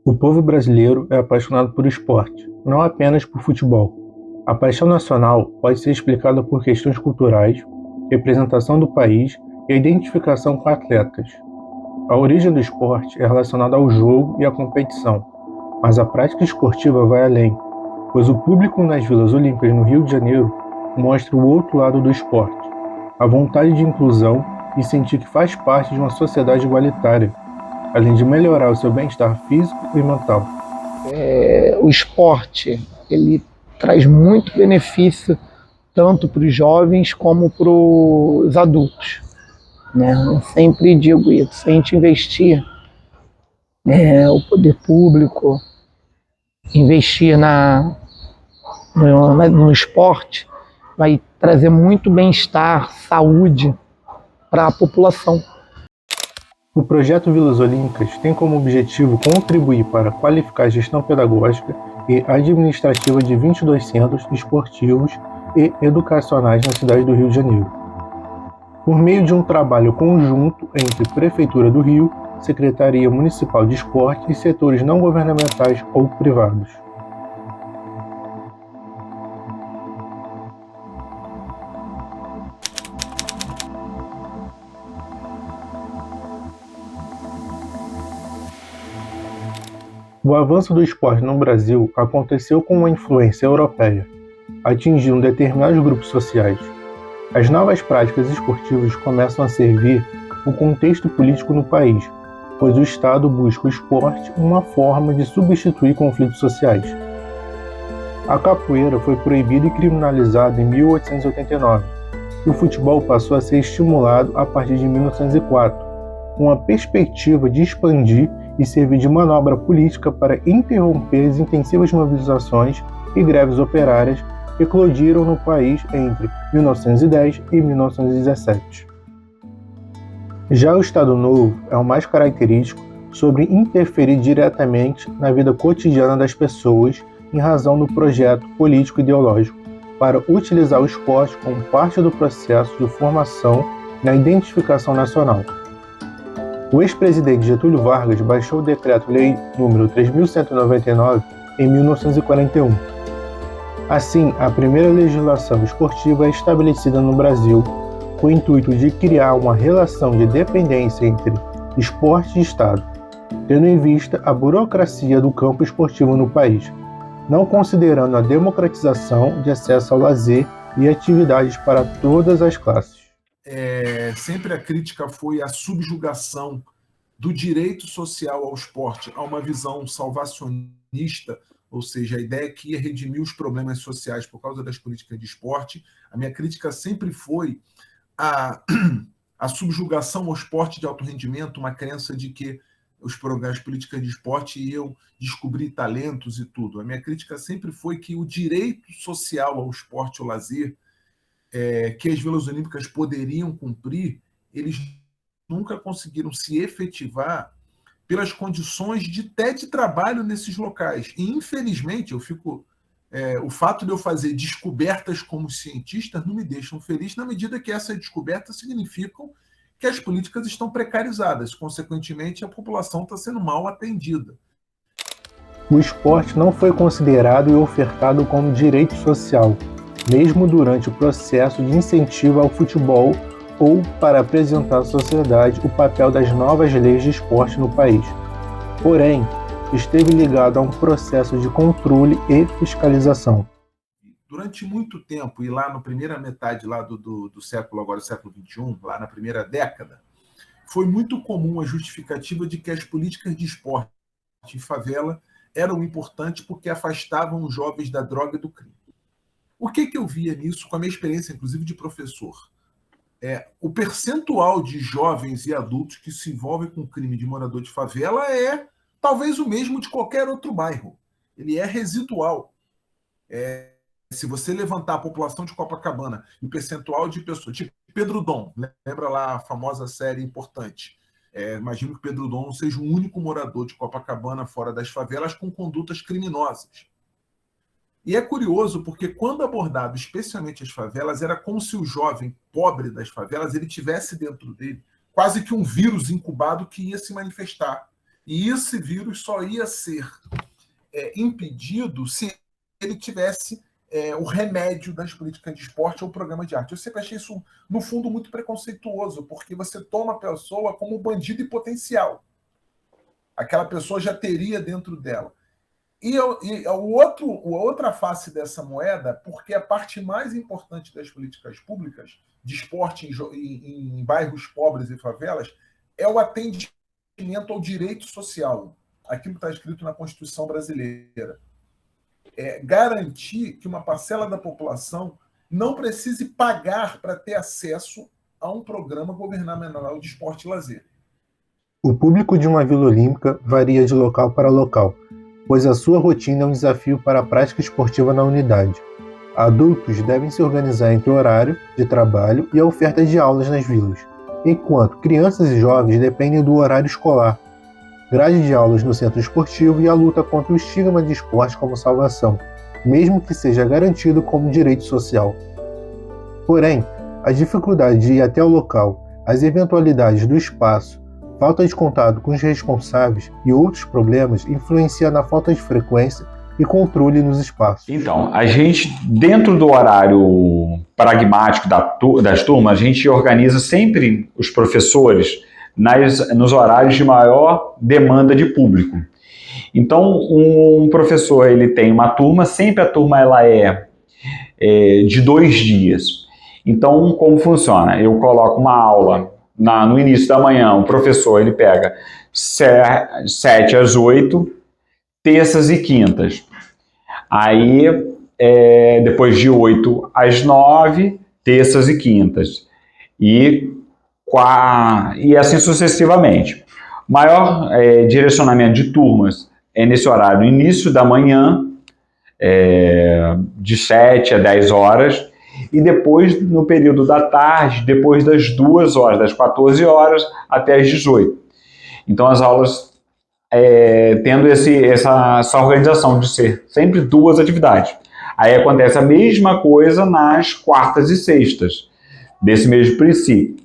O povo brasileiro é apaixonado por esporte, não apenas por futebol. A paixão nacional pode ser explicada por questões culturais, representação do país e a identificação com atletas. A origem do esporte é relacionada ao jogo e à competição, mas a prática esportiva vai além, pois o público nas Vilas Olímpicas no Rio de Janeiro mostra o outro lado do esporte, a vontade de inclusão e sentir que faz parte de uma sociedade igualitária, além de melhorar o seu bem-estar físico e mental. O esporte, ele traz muito benefício tanto para os jovens como para os adultos, né? Eu sempre digo isso, se a gente investir, o poder público, investir no esporte, vai trazer muito bem-estar, saúde para a população. O projeto Vilas Olímpicas tem como objetivo contribuir para qualificar a gestão pedagógica e administrativa de 22 centros esportivos e educacionais na cidade do Rio de Janeiro. Por meio de um trabalho conjunto entre Prefeitura do Rio, Secretaria Municipal de Esporte e setores não governamentais ou privados. O avanço do esporte no Brasil aconteceu com uma influência europeia, atingindo determinados grupos sociais. As novas práticas esportivas começam a servir o contexto político no país, pois o Estado busca o esporte uma forma de substituir conflitos sociais. A capoeira foi proibida e criminalizada em 1889, e o futebol passou a ser estimulado a partir de 1904, com a perspectiva de expandir e servir de manobra política para interromper as intensivas mobilizações e greves operárias que eclodiram no país entre 1910 e 1917. Já o Estado Novo é o mais característico sobre interferir diretamente na vida cotidiana das pessoas em razão do projeto político-ideológico para utilizar o esporte como parte do processo de formação na identificação nacional. O ex-presidente Getúlio Vargas baixou o Decreto-Lei nº 3.199 em 1941. Assim, a primeira legislação esportiva é estabelecida no Brasil com o intuito de criar uma relação de dependência entre esporte e Estado, tendo em vista a burocracia do campo esportivo no país, não considerando a democratização de acesso ao lazer e atividades para todas as classes. Sempre a crítica foi a subjugação do direito social ao esporte a uma visão salvacionista, ou seja, a ideia que ia redimir os problemas sociais por causa das políticas de esporte. A minha crítica sempre foi a subjugação ao esporte de alto rendimento, uma crença de que as políticas de esporte iam descobrir talentos e tudo. A minha crítica sempre foi que o direito social ao esporte, ao lazer, que as Vilas Olímpicas poderiam cumprir, eles nunca conseguiram se efetivar pelas condições de trabalho nesses locais. E, infelizmente, o fato de eu fazer descobertas como cientista não me deixam feliz, na medida que essas descobertas significam que as políticas estão precarizadas. Consequentemente, a população está sendo mal atendida. O esporte não foi considerado e ofertado como direito social, mesmo durante o processo de incentivo ao futebol ou para apresentar à sociedade o papel das novas leis de esporte no país. Porém, esteve ligado a um processo de controle e fiscalização. Durante muito tempo, e lá na primeira metade lá do século, agora século XXI, lá na primeira década, foi muito comum a justificativa de que as políticas de esporte em favela eram importantes porque afastavam os jovens da droga e do crime. O que eu via nisso, com a minha experiência, inclusive, de professor? O percentual de jovens e adultos que se envolvem com crime de morador de favela é talvez o mesmo de qualquer outro bairro. Ele é residual. Se você levantar a população de Copacabana e o percentual de pessoas, tipo Pedro Dom, lembra lá a famosa série Importante? Imagino que Pedro Dom não seja o único morador de Copacabana fora das favelas com condutas criminosas. E é curioso porque quando abordado especialmente as favelas, era como se o jovem pobre das favelas ele tivesse dentro dele quase que um vírus incubado que ia se manifestar. E esse vírus só ia ser impedido se ele tivesse o remédio das políticas de esporte ou programa de arte. Eu sempre achei isso, no fundo, muito preconceituoso, porque você toma a pessoa como bandido em potencial. Aquela pessoa já teria dentro dela. E a outra face dessa moeda, porque a parte mais importante das políticas públicas de esporte em bairros pobres e favelas é o atendimento ao direito social, aquilo que está escrito na Constituição brasileira. Garantir que uma parcela da população não precise pagar para ter acesso a um programa governamental de esporte e lazer. O público de uma Vila Olímpica varia de local para local, pois a sua rotina é um desafio para a prática esportiva na unidade. Adultos devem se organizar entre o horário de trabalho e a oferta de aulas nas vilas, enquanto crianças e jovens dependem do horário escolar, grade de aulas no centro esportivo e a luta contra o estigma de esporte como salvação, mesmo que seja garantido como direito social. Porém, a dificuldade de ir até o local, as eventualidades do espaço, falta de contato com os responsáveis e outros problemas influenciam na falta de frequência e controle nos espaços. Então, a gente, dentro do horário pragmático das turmas, a gente organiza sempre os professores nos horários de maior demanda de público. Então, um professor ele tem uma turma, sempre a turma ela é de 2 dias. Então, como funciona? Eu coloco uma aula no início da manhã, o professor ele pega 7 às 8, terças e quintas. Aí, depois de 8 às 9, terças e quintas. E assim sucessivamente. Maior direcionamento de turmas é nesse horário, no início da manhã, de 7 a 10 horas, e depois no período da tarde, depois das 2 horas, das 14 horas até as 18. Então as aulas tendo essa organização de ser sempre 2 atividades. Aí acontece a mesma coisa nas quartas e sextas, desse mesmo princípio.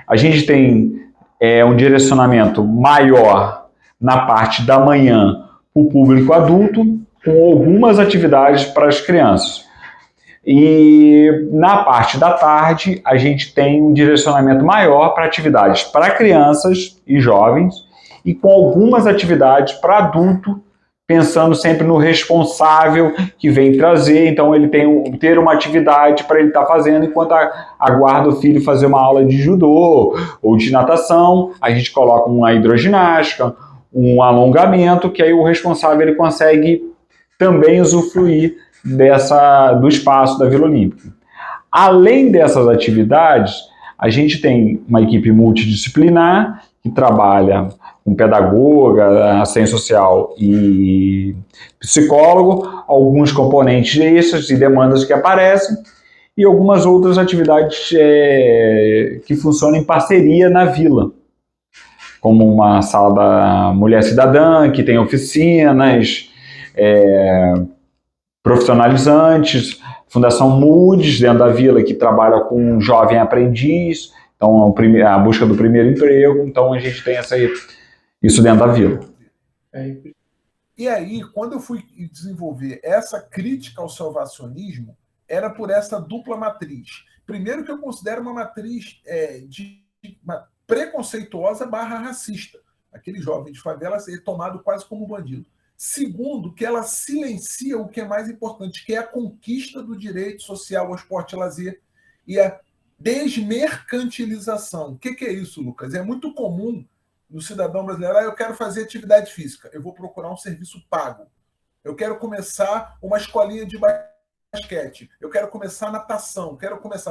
A gente tem um direcionamento maior na parte da manhã para o público adulto, com algumas atividades para as crianças. E na parte da tarde, a gente tem um direcionamento maior para atividades para crianças e jovens e com algumas atividades para adulto, pensando sempre no responsável que vem trazer. Então, ele tem ter uma atividade para ele estar fazendo enquanto aguarda o filho fazer uma aula de judô ou de natação. A gente coloca uma hidroginástica, um alongamento, que aí o responsável ele consegue também usufruir do espaço da Vila Olímpica. Além dessas atividades, a gente tem uma equipe multidisciplinar que trabalha com pedagoga, assistente social e psicólogo, alguns componentes extras e demandas que aparecem e algumas outras atividades que funcionam em parceria na vila, como uma sala da Mulher Cidadã, que tem oficinas profissionalizantes, Fundação Moody's dentro da vila, que trabalha com um jovem aprendiz, então a busca do primeiro emprego, então a gente tem isso dentro da vila. E aí, quando eu fui desenvolver essa crítica ao salvacionismo, era por essa dupla matriz. Primeiro que eu considero uma matriz preconceituosa / racista. Aquele jovem de favela ser tomado quase como bandido. Segundo, que ela silencia o que é mais importante, que é a conquista do direito social ao esporte e lazer e a desmercantilização. O que é isso, Lucas? É muito comum no cidadão brasileiro: eu quero fazer atividade física, eu vou procurar um serviço pago. Eu quero começar uma escolinha de basquete, eu quero começar natação,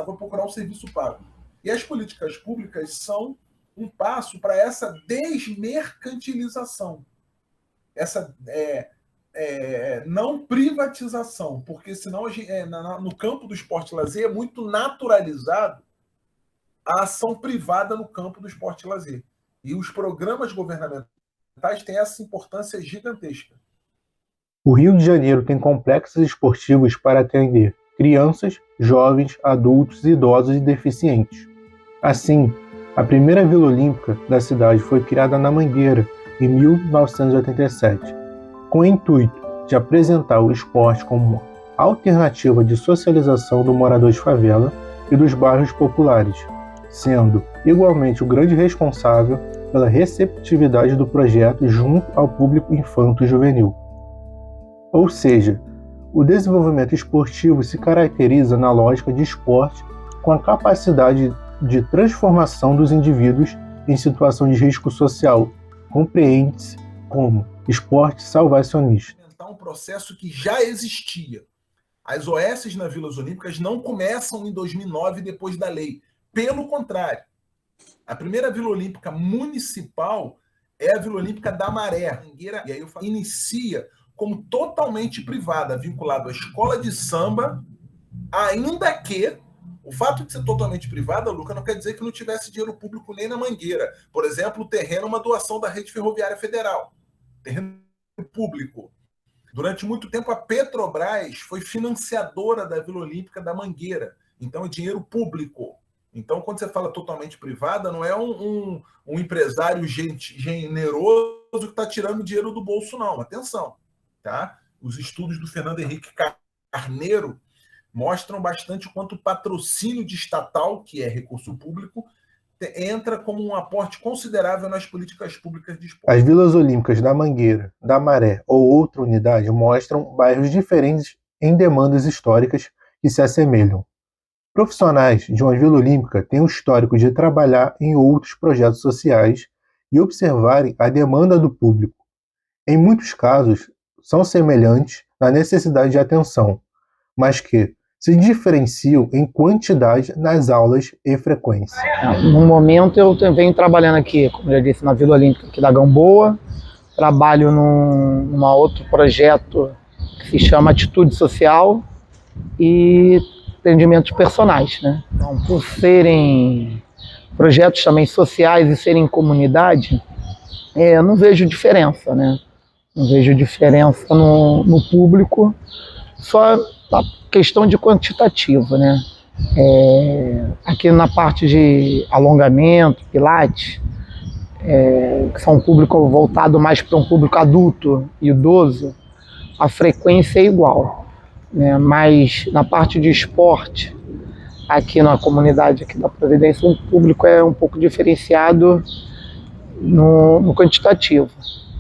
vou procurar um serviço pago. E as políticas públicas são um passo para essa desmercantilização. Essa não privatização, porque senão no campo do esporte e lazer é muito naturalizado a ação privada no campo do esporte e lazer. E os programas governamentais têm essa importância gigantesca. O Rio de Janeiro tem complexos esportivos para atender crianças, jovens, adultos, idosos e deficientes. Assim, a primeira Vila Olímpica da cidade foi criada na Mangueira, em 1987, com o intuito de apresentar o esporte como alternativa de socialização do morador de favela e dos bairros populares, sendo igualmente o grande responsável pela receptividade do projeto junto ao público infanto-juvenil. Ou seja, o desenvolvimento esportivo se caracteriza na lógica de esporte com a capacidade de transformação dos indivíduos em situação de risco social, compreende-se como esporte salvacionista. Um processo que já existia. As OS nas Vilas Olímpicas não começam em 2009 depois da lei. Pelo contrário, a primeira Vila Olímpica municipal é a Vila Olímpica da Maré. E aí eu falo, inicia como totalmente privada, vinculado à escola de samba, ainda que o fato de ser totalmente privada, Luca, não quer dizer que não tivesse dinheiro público nem na Mangueira. Por exemplo, o terreno é uma doação da Rede Ferroviária Federal. Terreno público. Durante muito tempo, a Petrobras foi financiadora da Vila Olímpica da Mangueira. Então, é dinheiro público. Então, quando você fala totalmente privada, não é um empresário generoso que está tirando dinheiro do bolso, não. Atenção. Tá? Os estudos do Fernando Henrique Carneiro mostram bastante o quanto o patrocínio de estatal, que é recurso público, entra como um aporte considerável nas políticas públicas de esporte. As Vilas Olímpicas da Mangueira, da Maré ou outra unidade mostram bairros diferentes em demandas históricas que se assemelham. Profissionais de uma Vila Olímpica têm o histórico de trabalhar em outros projetos sociais e observarem a demanda do público. Em muitos casos, são semelhantes na necessidade de atenção, mas que se diferenciam em quantidade nas aulas e frequência. No momento eu venho trabalhando aqui, como já disse, na Vila Olímpica aqui da Gamboa, trabalho num outro projeto que se chama Atitude Social e atendimentos personais, né? Então, por serem projetos também sociais e serem comunidade, eu não vejo diferença, né? Não vejo diferença no público, só a questão de quantitativo, né? Aqui na parte de alongamento, pilates, que são um público voltado mais para um público adulto e idoso, a frequência é igual, né? Mas na parte de esporte, aqui na comunidade aqui da Providência, o público é um pouco diferenciado no quantitativo.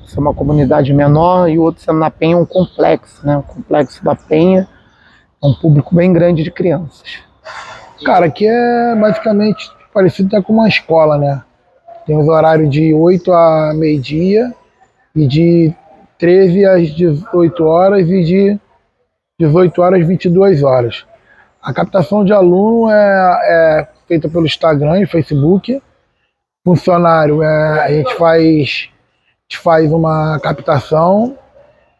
Essa é uma comunidade menor e o outro sendo na Penha um complexo, né? O complexo da Penha é um público bem grande de crianças. Cara, aqui é basicamente parecido até com uma escola, né? Tem os horários de 8 a meio-dia e de 13 às 18 horas e de 18 horas às 22 horas. A captação de aluno é feita pelo Instagram e Facebook. Funcionário, a gente faz uma captação,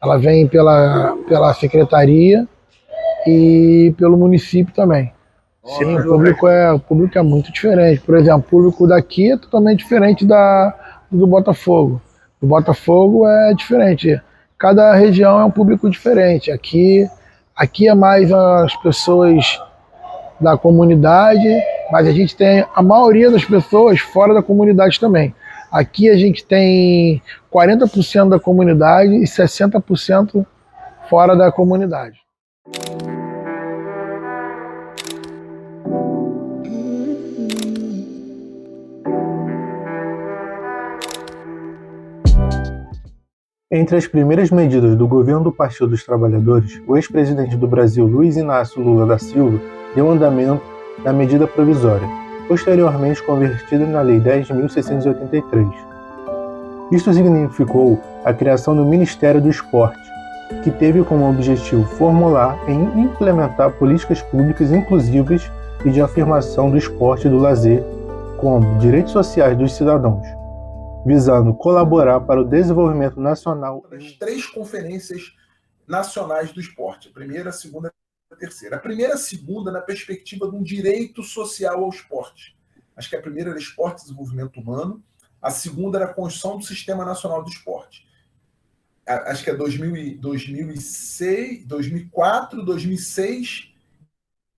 ela vem pela secretaria e pelo município também. Sim, o público é muito diferente. Por exemplo, o público daqui é totalmente diferente do Botafogo. O Botafogo é diferente. Cada região é um público diferente. Aqui é mais as pessoas da comunidade, mas a gente tem a maioria das pessoas fora da comunidade também. Aqui a gente tem 40% da comunidade e 60% fora da comunidade. Entre as primeiras medidas do governo do Partido dos Trabalhadores, o ex-presidente do Brasil, Luiz Inácio Lula da Silva, deu andamento na medida provisória, posteriormente convertida na Lei 10.683. Isto significou a criação do Ministério do Esporte, que teve como objetivo formular e implementar políticas públicas inclusivas e de afirmação do esporte e do lazer como direitos sociais dos cidadãos, visando colaborar para o desenvolvimento nacional. As 3 conferências nacionais do esporte, a primeira, a segunda e a terceira. A primeira e a segunda na perspectiva de um direito social ao esporte. Acho que a primeira era esporte e desenvolvimento humano, a segunda era a construção do Sistema Nacional do Esporte. Acho que é 2006, 2004, 2006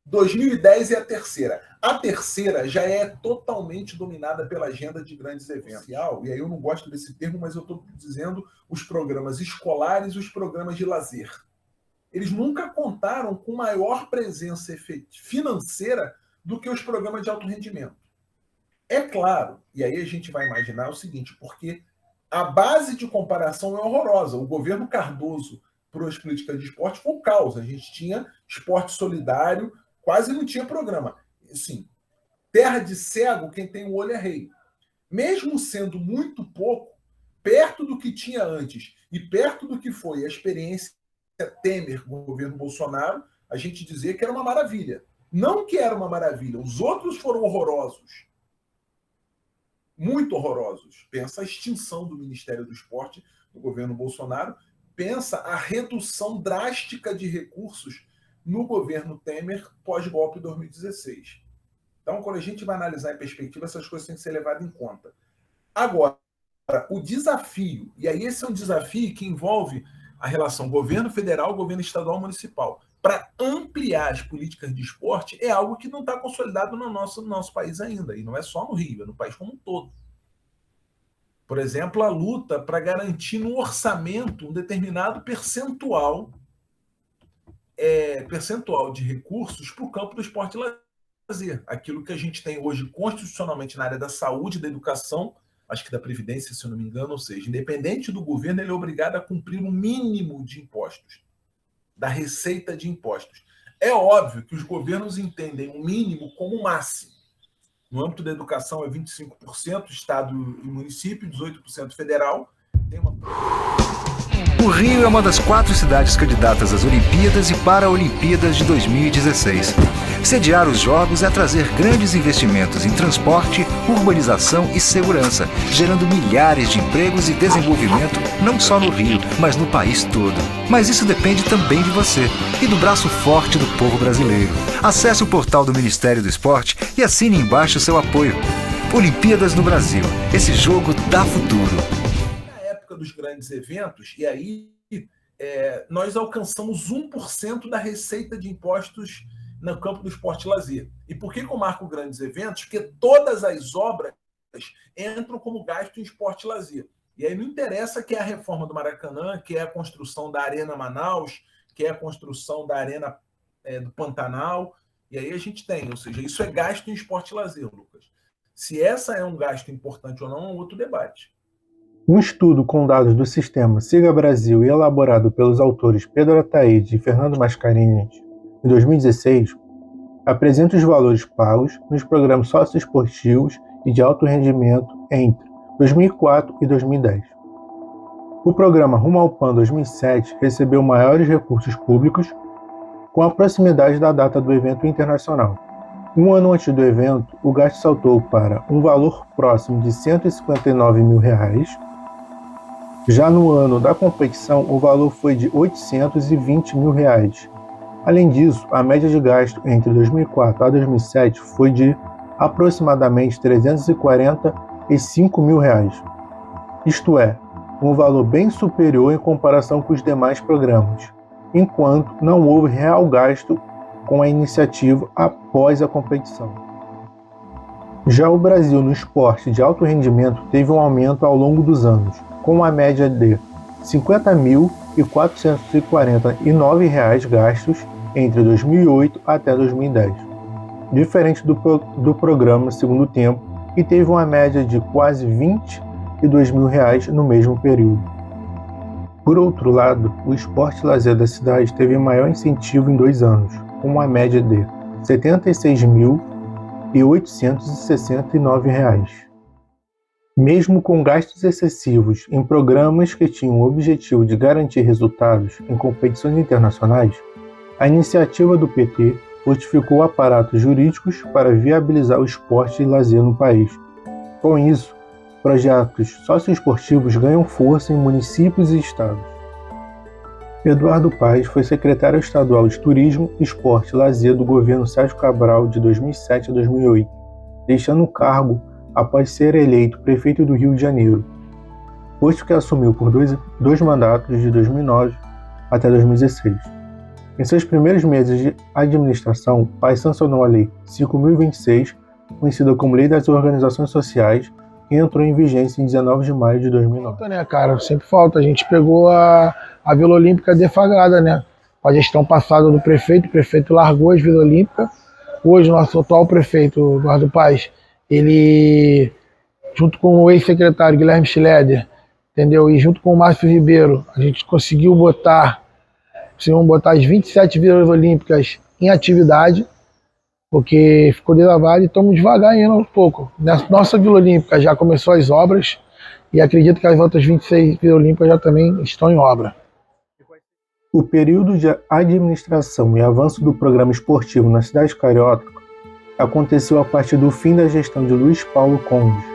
2010 é a terceira. A terceira já é totalmente dominada pela agenda de grandes eventos. E aí eu não gosto desse termo, mas eu estou dizendo os programas escolares e os programas de lazer. Eles nunca contaram com maior presença financeira do que os programas de alto rendimento. É claro, e aí a gente vai imaginar o seguinte, porque a base de comparação é horrorosa. O governo Cardoso, para as políticas de esporte, foi o caos. A gente tinha esporte solidário, quase não tinha programa. Assim, terra de cego, quem tem o olho é rei. Mesmo sendo muito pouco, perto do que tinha antes e perto do que foi a experiência Temer com o governo Bolsonaro, a gente dizia que era uma maravilha. Não que era uma maravilha, os outros foram horrorosos. Muito horrorosos. Pensa a extinção do Ministério do Esporte do governo Bolsonaro, pensa a redução drástica de recursos no governo Temer pós-golpe de 2016. Então, quando a gente vai analisar em perspectiva, essas coisas têm que ser levadas em conta. Agora, o desafio, e aí esse é um desafio que envolve a relação governo federal, governo estadual, municipal, para ampliar as políticas de esporte, é algo que não está consolidado no nosso país ainda, e não é só no Rio, é no país como um todo. Por exemplo, a luta para garantir no orçamento um determinado percentual de recursos para o campo do esporte e lazer. Aquilo que a gente tem hoje constitucionalmente na área da saúde, da educação, acho que da Previdência, se eu não me engano, ou seja, independente do governo, ele é obrigado a cumprir um mínimo de impostos, da receita de impostos. É óbvio que os governos entendem o mínimo como máximo. No âmbito da educação é 25%, Estado e município, 18% federal. O Rio é uma das 4 cidades candidatas às Olimpíadas e Paralimpíadas de 2016. Sediar os Jogos é trazer grandes investimentos em transporte, urbanização e segurança, gerando milhares de empregos e desenvolvimento não só no Rio, mas no país todo. Mas isso depende também de você e do braço forte do povo brasileiro. Acesse o portal do Ministério do Esporte e assine embaixo seu apoio. Olimpíadas no Brasil. Esse jogo dá futuro. Na época dos grandes eventos, e aí nós alcançamos 1% da receita de impostos no campo do esporte e lazer. E por que eu marco grandes eventos? Porque todas as obras entram como gasto em esporte e lazer. E aí não interessa que é a reforma do Maracanã, que é a construção da Arena Manaus, que é a construção da Arena do Pantanal. E aí a gente tem, ou seja, isso é gasto em esporte e lazer, Lucas. Se essa é um gasto importante ou não, é um outro debate. Um estudo com dados do sistema Siga Brasil e elaborado pelos autores Pedro Ataíde e Fernando Mascarenhas, em 2016, apresenta os valores pagos nos programas socioesportivos e de alto rendimento entre 2004 e 2010. O programa Rumo ao PAN 2007 recebeu maiores recursos públicos com a proximidade da data do evento internacional. Um ano antes do evento, o gasto saltou para um valor próximo de R$ 159 mil. Já no ano da competição, o valor foi de R$ 820 mil. Além disso, a média de gasto entre 2004 a 2007 foi de aproximadamente R$ 345 mil. Isto é, um valor bem superior em comparação com os demais programas, enquanto não houve real gasto com a iniciativa após a competição. Já o Brasil no esporte de alto rendimento teve um aumento ao longo dos anos, com uma média de R$ 50.449 gastos entre 2008 até 2010, diferente do programa Segundo Tempo, que teve uma média de quase R$ 22 mil no mesmo período. Por outro lado, o esporte e lazer da cidade teve maior incentivo em 2 anos, com uma média de R$ 76.869. Mesmo com gastos excessivos em programas que tinham o objetivo de garantir resultados em competições internacionais, a iniciativa do PT fortificou aparatos jurídicos para viabilizar o esporte e lazer no país. Com isso, projetos socioesportivos ganham força em municípios e estados. Eduardo Paes foi secretário estadual de Turismo, Esporte e Lazer do governo Sérgio Cabral de 2007 a 2008, deixando o cargo após ser eleito prefeito do Rio de Janeiro, posto que assumiu por dois mandatos de 2009 até 2016. Em seus primeiros meses de administração, o país sancionou a Lei 5.026, conhecida como Lei das Organizações Sociais, que entrou em vigência em 19 de maio de 2009. Falta, né, cara? Sempre falta. A gente pegou a Vila Olímpica deflagrada, né? Com a gestão passada do prefeito, o prefeito largou as Vila Olímpica. Hoje, o nosso atual prefeito, Eduardo Paes, ele, junto com o ex-secretário Guilherme Schleder, entendeu? E junto com o Márcio Ribeiro, a gente conseguiu botar as 27 Vilas Olímpicas em atividade, porque ficou desavado e estamos devagar indo aos poucos. Nossa Vila Olímpica já começou as obras e acredito que as outras 26 Vilas Olímpicas já também estão em obra. O período de administração e avanço do programa esportivo na cidade carioca aconteceu a partir do fim da gestão de Luiz Paulo Conde.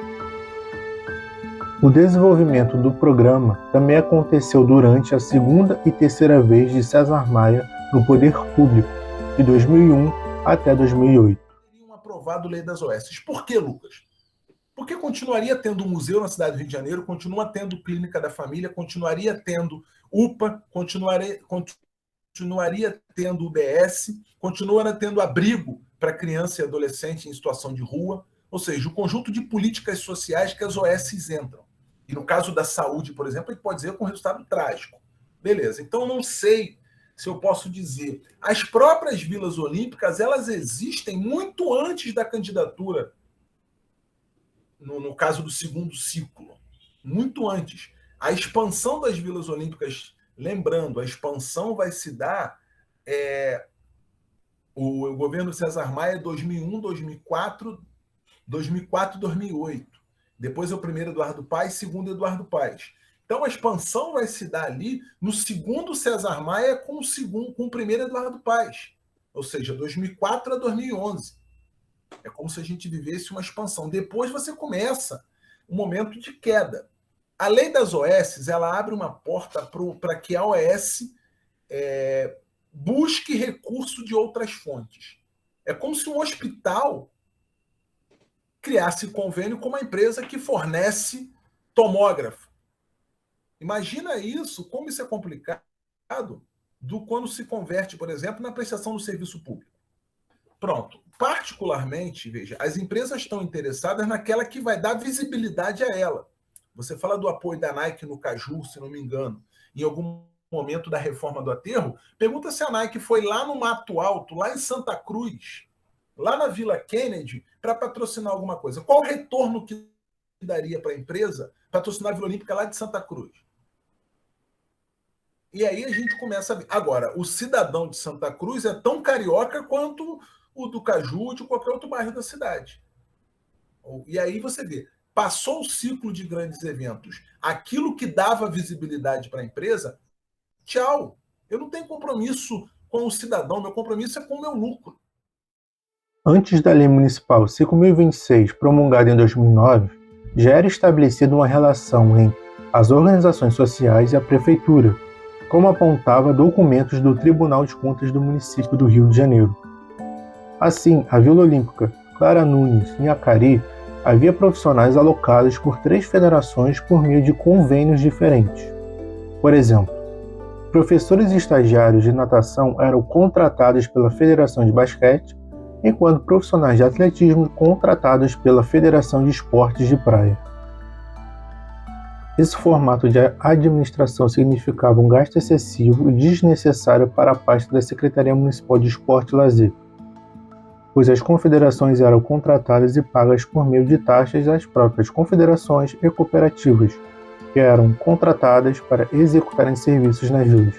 O desenvolvimento do programa também aconteceu durante a segunda e terceira vez de César Maia no poder público, de 2001 até 2008. Teriam aprovado a Lei das OS. Por que, Lucas? Porque continuaria tendo um museu na cidade do Rio de Janeiro, continua tendo clínica da família, continuaria tendo UPA, continuaria tendo UBS, continuaria tendo abrigo para criança e adolescente em situação de rua, ou seja, o conjunto de políticas sociais que as OS entram. E no caso da saúde, por exemplo, ele pode dizer com resultado trágico. Beleza, então não sei se eu posso dizer. As próprias Vilas Olímpicas, elas existem muito antes da candidatura, no caso do segundo ciclo, muito antes. A expansão das Vilas Olímpicas, lembrando, a expansão vai se dar o governo César Maia 2001, 2004, 2008. Depois é o primeiro Eduardo Paes, segundo Eduardo Paes. Então a expansão vai se dar ali no segundo César Maia com o primeiro Eduardo Paes. Ou seja, 2004 a 2011. É como se a gente vivesse uma expansão. Depois você começa um momento de queda. A lei das OS, ela abre uma porta para que a OS busque recurso de outras fontes. É como se um hospital criasse convênio com uma empresa que fornece tomógrafo. Imagina isso, como isso é complicado quando se converte, por exemplo, na prestação do serviço público. Pronto. Particularmente, veja, as empresas estão interessadas naquela que vai dar visibilidade a ela. Você fala do apoio da Nike no Caju, se não me engano, em algum momento da reforma do aterro, pergunta se a Nike foi lá no Mato Alto, lá em Santa Cruz, lá na Vila Kennedy, para patrocinar alguma coisa. Qual o retorno que daria para a empresa patrocinar a Vila Olímpica lá de Santa Cruz? E aí a gente começa a ver. Agora, o cidadão de Santa Cruz é tão carioca quanto o do Caju ou de qualquer outro bairro da cidade. E aí você vê, passou o ciclo de grandes eventos. Aquilo que dava visibilidade para a empresa, tchau. Eu não tenho compromisso com o cidadão, meu compromisso é com o meu lucro. Antes da Lei Municipal 5.026, promulgada em 2009, já era estabelecida uma relação entre as organizações sociais e a Prefeitura, como apontava documentos do Tribunal de Contas do município do Rio de Janeiro. Assim, a Vila Olímpica, Clara Nunes e Acari havia profissionais alocados por 3 federações por meio de convênios diferentes. Por exemplo, professores e estagiários de natação eram contratados pela Federação de Basquete, enquanto profissionais de atletismo contratados pela Federação de Esportes de Praia. Esse formato de administração significava um gasto excessivo e desnecessário para a pasta da Secretaria Municipal de Esporte e Lazer, pois as confederações eram contratadas e pagas por meio de taxas às próprias confederações e cooperativas, que eram contratadas para executarem serviços nas vilas.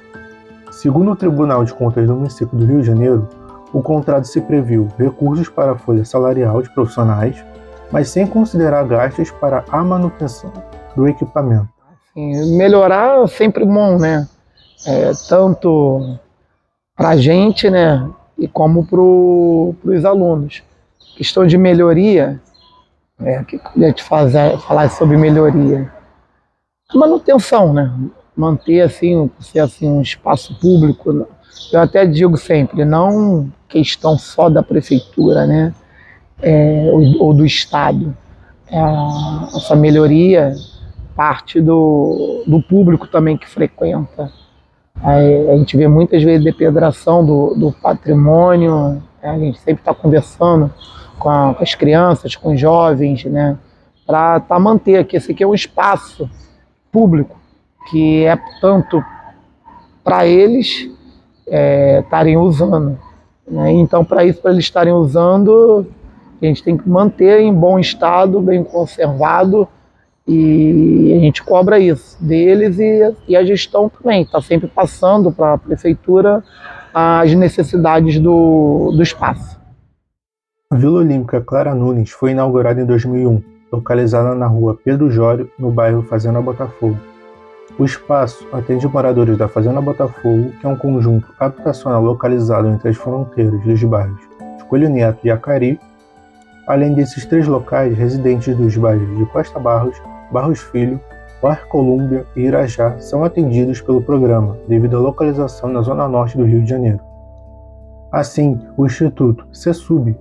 Segundo o Tribunal de Contas do município do Rio de Janeiro, o contrato se previu recursos para a folha salarial de profissionais, mas sem considerar gastos para a manutenção do equipamento. Melhorar é sempre bom, né? Tanto para a gente, né? E como para os alunos. Questão de melhoria, o que eu queria te falar sobre melhoria? Manutenção, né? Manter assim, um espaço público. Eu até digo sempre, não questão só da prefeitura, né? Ou do Estado. Essa melhoria parte do público também que frequenta A gente vê muitas vezes depredação do patrimônio, né? A gente sempre está conversando com as crianças, com os jovens, né? Para manter que esse aqui é um espaço público que é tanto para eles estarem usando, né? Então, para isso, para eles estarem usando, a gente tem que manter em bom estado, bem conservado, e a gente cobra isso deles e a gestão também está sempre passando para a prefeitura as necessidades do espaço. A Vila Olímpica Clara Nunes foi inaugurada em 2001, localizada na rua Pedro Jório, no bairro Fazenda Botafogo. O espaço atende moradores da Fazenda Botafogo, que é um conjunto habitacional localizado entre as fronteiras dos bairros Coelho Neto e Acari. Além desses 3 locais, residentes dos bairros de Costa Barros, Barros Filho, Parque Colúmbia e Irajá são atendidos pelo programa, devido à localização na zona norte do Rio de Janeiro. Assim, o Instituto CESUB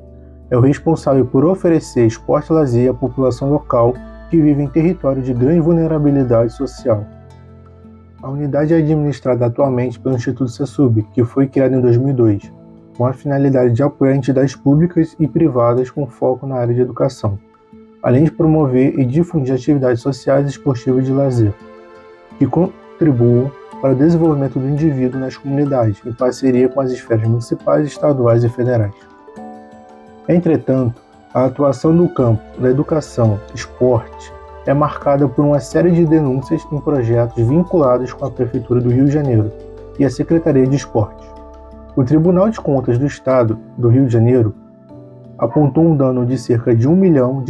é o responsável por oferecer esporte e lazer à população local que vive em território de grande vulnerabilidade social. A unidade é administrada atualmente pelo Instituto CESUB, que foi criado em 2002, com a finalidade de apoiar entidades públicas e privadas com foco na área de educação, além de promover e difundir atividades sociais e esportivas de lazer, que contribuam para o desenvolvimento do indivíduo nas comunidades, em parceria com as esferas municipais, estaduais e federais. Entretanto, a atuação no campo da educação, esporte, é marcada por uma série de denúncias em projetos vinculados com a Prefeitura do Rio de Janeiro e a Secretaria de Esportes. O Tribunal de Contas do Estado do Rio de Janeiro apontou um dano de cerca de R$1 milhão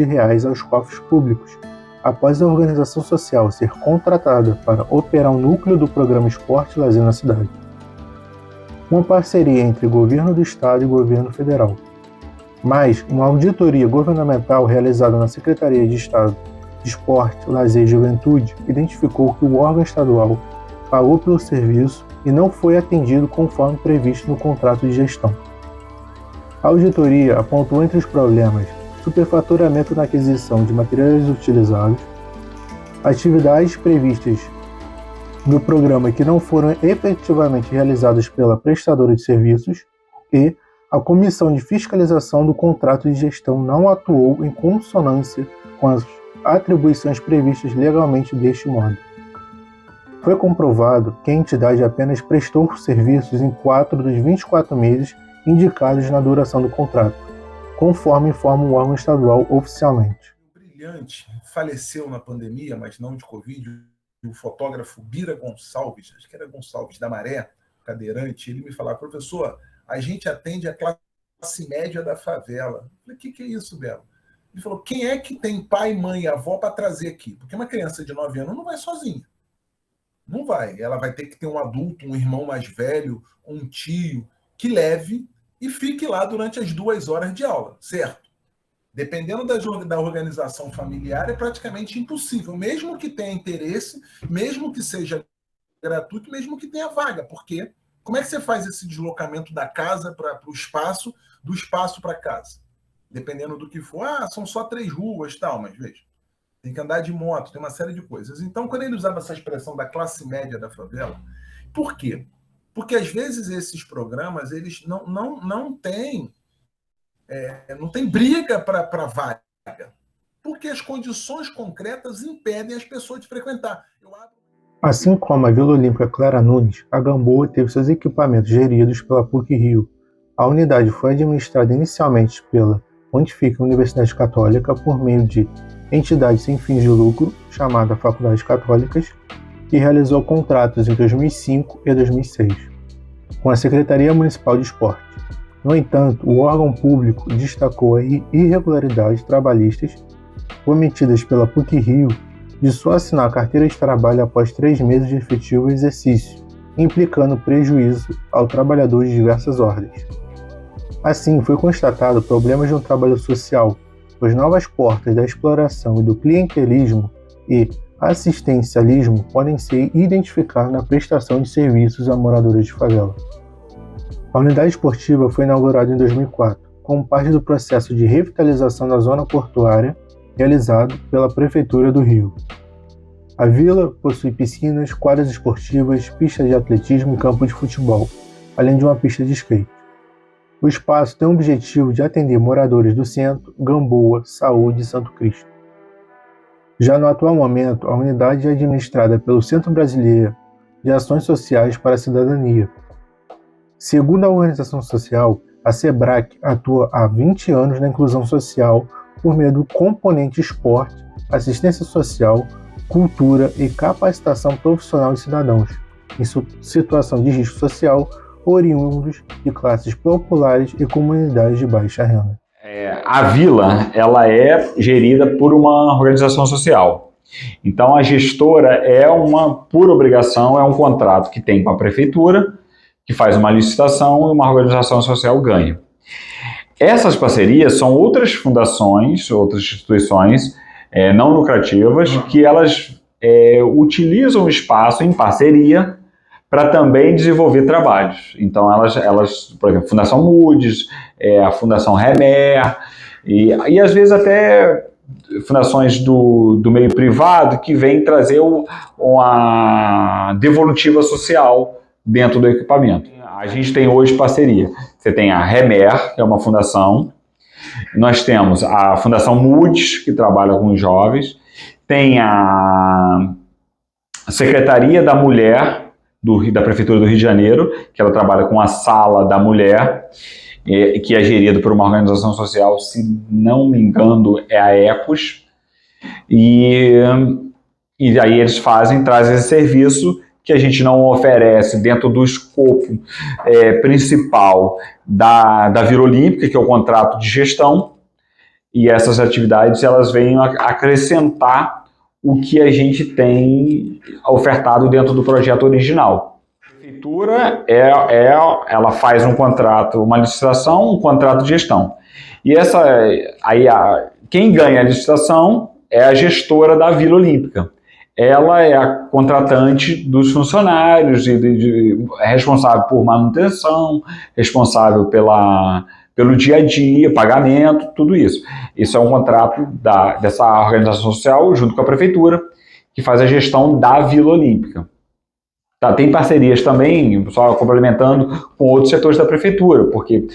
aos cofres públicos, após a organização social ser contratada para operar um núcleo do programa Esporte e Lazer na cidade. Uma parceria entre Governo do Estado e Governo Federal. Mas uma auditoria governamental realizada na Secretaria de Estado de Esporte, Lazer e Juventude identificou que o órgão estadual pagou pelo serviço e não foi atendido conforme previsto no contrato de gestão. A auditoria apontou entre os problemas superfaturamento na aquisição de materiais utilizados, atividades previstas no programa que não foram efetivamente realizadas pela prestadora de serviços e a Comissão de Fiscalização do Contrato de Gestão não atuou em consonância com as atribuições previstas legalmente deste modo. Foi comprovado que a entidade apenas prestou serviços em 4 dos 24 meses indicados na duração do contrato, conforme informa o órgão estadual oficialmente. O brilhante faleceu na pandemia, mas não de Covid, o fotógrafo Bira Gonçalves, acho que era Gonçalves da Maré, cadeirante, ele me falava: professor, a gente atende a classe média da favela. Eu falei: o que é isso, Belo? Ele falou: quem é que tem pai, mãe e avó para trazer aqui? Porque uma criança de 9 anos não vai sozinha. Não vai. Ela vai ter que ter um adulto, um irmão mais velho, um tio, que leve e fique lá durante as 2 horas de aula, certo? Dependendo da organização familiar, é praticamente impossível, mesmo que tenha interesse, mesmo que seja gratuito, mesmo que tenha vaga, porque como é que você faz esse deslocamento da casa para o espaço, do espaço para casa? Dependendo do que for, são só 3 ruas, tal, mas veja, tem que andar de moto, tem uma série de coisas. Então, quando ele usava essa expressão da classe média da favela, por quê? Porque, às vezes, esses programas, eles não têm briga para vaga, porque as condições concretas impedem as pessoas de frequentar. Assim como a Vila Olímpica Clara Nunes, a Gamboa teve seus equipamentos geridos pela PUC-Rio. A unidade foi administrada inicialmente pela Pontifícia Universidade Católica por meio de entidade sem fins de lucro, chamada Faculdades Católicas, que realizou contratos em 2005 e 2006, com a Secretaria Municipal de Esporte. No entanto, o órgão público destacou as irregularidades trabalhistas cometidas pela PUC-Rio de só assinar a carteira de trabalho após 3 meses de efetivo exercício, implicando prejuízo ao trabalhador de diversas ordens. Assim, foi constatado problemas de um trabalho social, pois novas portas da exploração e do clientelismo e assistencialismo podem ser identificados na prestação de serviços a moradores de favela. A unidade esportiva foi inaugurada em 2004, como parte do processo de revitalização da zona portuária realizado pela Prefeitura do Rio. A vila possui piscinas, quadras esportivas, pista de atletismo e campo de futebol, além de uma pista de skate. O espaço tem o objetivo de atender moradores do Centro, Gamboa, Saúde e Santo Cristo. Já no atual momento, a unidade é administrada pelo Centro Brasileiro de Ações Sociais para a Cidadania. Segundo a organização social, a SEBRAC atua há 20 anos na inclusão social por meio do componente esporte, assistência social, cultura e capacitação profissional de cidadãos em situação de risco social, oriundos de classes populares e comunidades de baixa renda. A vila, ela é gerida por uma organização social. Então, a gestora por obrigação, é um contrato que tem com a prefeitura, que faz uma licitação e uma organização social ganha. Essas parcerias são outras fundações, outras instituições não lucrativas, que elas utilizam o espaço em parceria para também desenvolver trabalhos. Então, elas, por exemplo, Fundação Moody's, a Fundação Remer, e às vezes até fundações do meio privado que vêm trazer uma devolutiva social dentro do equipamento. A gente tem hoje parceria. Você tem a Remer, que é uma fundação, nós temos a Fundação Moody's, que trabalha com os jovens, tem a Secretaria da Mulher da Prefeitura do Rio de Janeiro, que ela trabalha com a Sala da Mulher, que é gerida por uma organização social, se não me engano, é a ECOS, e aí eles trazem esse serviço que a gente não oferece dentro do escopo principal da Vila Olímpica, que é o contrato de gestão, e essas atividades elas vêm acrescentar o que a gente tem ofertado dentro do projeto original. A prefeitura ela faz um contrato, uma licitação, um contrato de gestão. E quem ganha a licitação é a gestora da Vila Olímpica. Ela é a contratante dos funcionários, é responsável por manutenção, responsável pelo dia a dia, pagamento, tudo isso. Isso é um contrato dessa organização social junto com a prefeitura, que faz a gestão da Vila Olímpica. Tá, tem parcerias também, só complementando, com outros setores da prefeitura, porque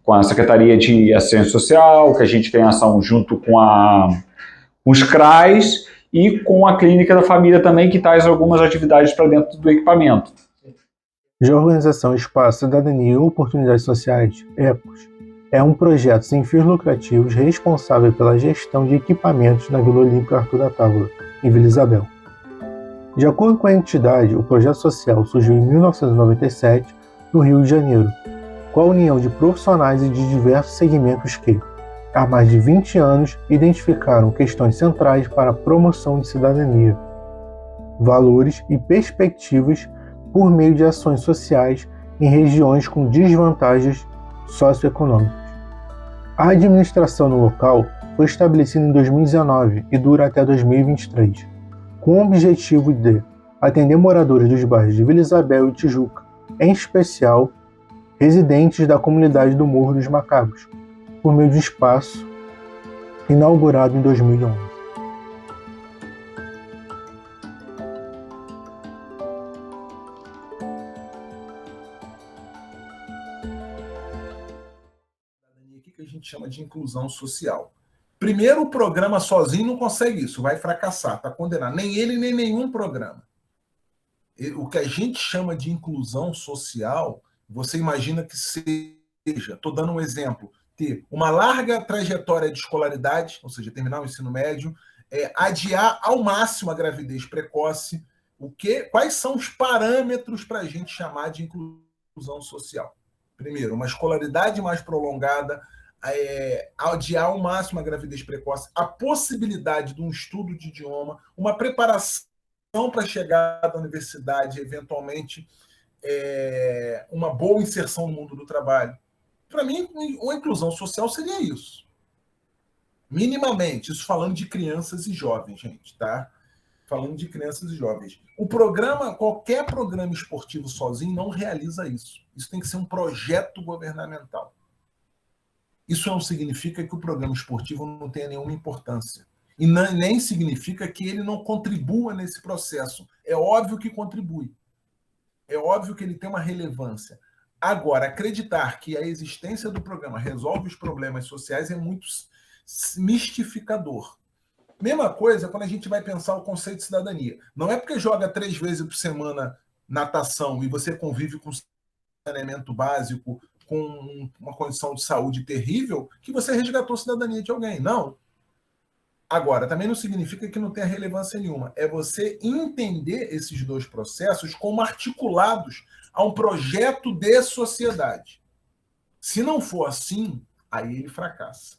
com a Secretaria de Assistência Social, que a gente tem ação junto com os CRAs, e com a Clínica da Família também, que traz algumas atividades para dentro do equipamento. Já a organização Espaço, Cidadania e Oportunidades Sociais, EPOS, é um projeto sem fins lucrativos responsável pela gestão de equipamentos na Vila Olímpica Arthur da Távola, em Vila Isabel. De acordo com a entidade, o projeto social surgiu em 1997, no Rio de Janeiro, com a união de profissionais de diversos segmentos que, há mais de 20 anos, identificaram questões centrais para a promoção de cidadania, valores e perspectivas por meio de ações sociais em regiões com desvantagens socioeconômicas. A administração no local foi estabelecida em 2019 e dura até 2023, com o objetivo de atender moradores dos bairros de Vila Isabel e Tijuca, em especial residentes da comunidade do Morro dos Macacos, por meio de um espaço inaugurado em 2011. O que a gente chama de inclusão social? Primeiro, o programa sozinho não consegue isso, vai fracassar, está condenado. Nem ele, nem nenhum programa. O que a gente chama de inclusão social, você imagina que seja, estou dando um exemplo, ter uma larga trajetória de escolaridade, ou seja, terminar o ensino médio, adiar ao máximo a gravidez precoce. Quais são os parâmetros para a gente chamar de inclusão social? Primeiro, uma escolaridade mais prolongada, adiar ao máximo a gravidez precoce, a possibilidade de um estudo de idioma, uma preparação para chegar à universidade, eventualmente uma boa inserção no mundo do trabalho. Para mim, uma inclusão social seria isso. Minimamente, isso falando de crianças e jovens, gente, tá? Falando de crianças e jovens. Qualquer programa esportivo sozinho não realiza isso. Isso tem que ser um projeto governamental. Isso não significa que o programa esportivo não tenha nenhuma importância. E nem significa que ele não contribua nesse processo. É óbvio que contribui. É óbvio que ele tem uma relevância. Agora, acreditar que a existência do programa resolve os problemas sociais é muito mistificador. Mesma coisa quando a gente vai pensar o conceito de cidadania. Não é porque joga 3 vezes por semana natação e você convive com saneamento básico, com uma condição de saúde terrível, que você resgatou a cidadania de alguém. Não. Agora, também não significa que não tenha relevância nenhuma. É você entender esses dois processos como articulados a um projeto de sociedade. Se não for assim, aí ele fracassa.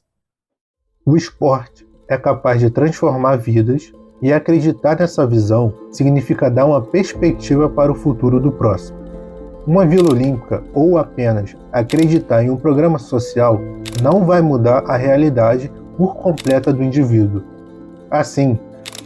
O esporte é capaz de transformar vidas e acreditar nessa visão significa dar uma perspectiva para o futuro do próximo. Uma Vila Olímpica ou apenas acreditar em um programa social não vai mudar a realidade por completa do indivíduo. Assim,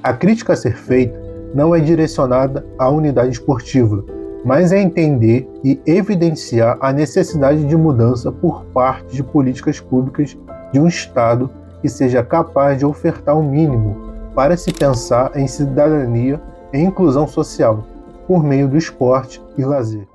a crítica a ser feita não é direcionada à unidade esportiva, mas é entender e evidenciar a necessidade de mudança por parte de políticas públicas de um Estado que seja capaz de ofertar o mínimo para se pensar em cidadania e inclusão social, por meio do esporte e lazer.